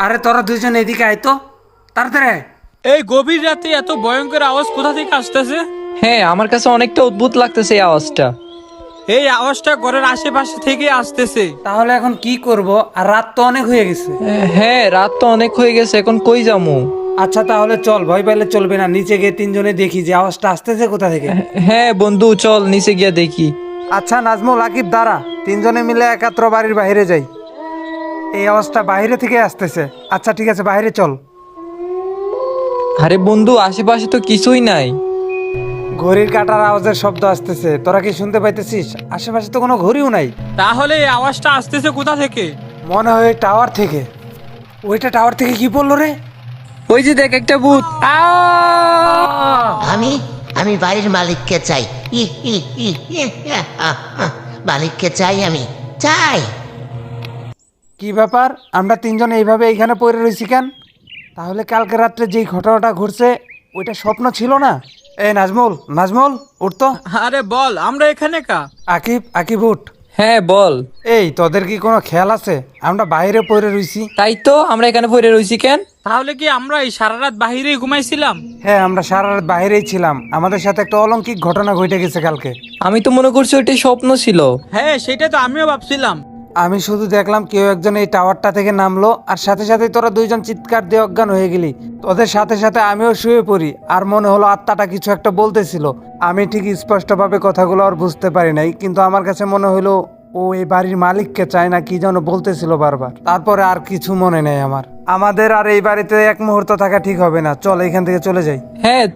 আরে তোরা দুইজন এদিকে আয় তো, তাড়াতাড়ি আয়। এই গভীর রাতে এত ভয়ঙ্কর আওয়াজ কোথা থেকে আসতেছে? হ্যাঁ, আমার কাছে অনেকটা অদ্ভুত লাগতেছে এই আওয়াজটা। এই আওয়াজটা ঘরের আশেপাশে থেকে আসতেছে। তাহলে এখন কি করব? আর রাত তো অনেক হয়ে গেছে। হ্যাঁ, রাত তো অনেক হয়ে গেছে, এখন কই যামু? আচ্ছা তাহলে চল, ভয় পাইলে চলবে না, নিচে গিয়ে তিনজনে দেখি যে আওয়াজটা আসতেছে কোথা থেকে। হ্যাঁ বন্ধু, চল নিচে গিয়া দেখি। আচ্ছা নাজমুল, আকিব, দাঁড়া, তিনজনে মিলে একাত্র বাড়ির বাইরে যাই। এই আওয়াজটা বাইরে থেকে আসতেছে। আচ্ছা ঠিক আছে, বাইরে চল। আরে বন্ধু, আশেপাশে তো কিছুই নাই। ঘড়ির কাঁটার আওয়াজের শব্দ আসতেছে, তোরা কি শুনতে পাইতেছিস? আশেপাশে তো কোনো ঘড়িও নাই। তাহলে এই আওয়াজটা আসতেছে কোথা থেকে? মনে হয় টাওয়ার থেকে। ওইটা টাওয়ার থেকে কি বললো রে? ওই যে দেখ, একটা ভূত। আমি আমি বাড়ির মালিককে চাই। ই ই ই ই, মালিককে চাই, আমি চাই। কি ব্যাপার, আমরা তিনজন এইভাবে এইখানে পড়ে রয়েছি কেন? তাহলে কালকে রাত্রে যেই ঘটনাটা ঘটছে ওইটা স্বপ্ন ছিল না? এই নাজমুল, নাজমুল উঠতো। আরে বল, আমরা এখানে কা? আকিব, আকিব উঠ। হ্যাঁ বল। এই তোদের কি কোনো খেয়াল আছে আমরা বাইরে পড়ে রইছি? তাই তো, আমরা এখানে পড়ে রইছি কেন? তাহলে কি আমরা এই সারা রাত বাহিরেই ঘুমাইছিলাম? হ্যাঁ, আমরা সারা রাত বাইরেই ছিলাম, আমাদের সাথে একটা অলৌকিক ঘটনা ঘটে গেছে কালকে। আমি তো মনে করছি ওইটা স্বপ্ন ছিল। হ্যাঁ, সেটা তো আমিও ভাবছিলাম। আমি শুধু দেখলাম কেউ একজন এই টাওয়ারটা থেকে নামলো, আর সাথে সাথে তোরা দুইজন চিৎকার দিয়ে অজ্ঞান হয়ে গেলি। তোদের সাথে সাথে আমিও শুয়ে পড়ি, আর মনে হলো আত্মাটা কিছু একটা বলতেছিল। আমি ঠিক স্পষ্টভাবে কথাগুলো আর বুঝতে পারি নাই, কিন্তু আমার কাছে মনে হলো ও এই বাড়ির মালিককে চায় না, কি যেন বলতেছিল বারবার। তারপরে আর কিছু মনে নেই আমার। আমাদের আর এই বাড়িতে এক মুহূর্ত থাকা ঠিক হবে না, চল এখান থেকে চলে যাই। হ্যাঁ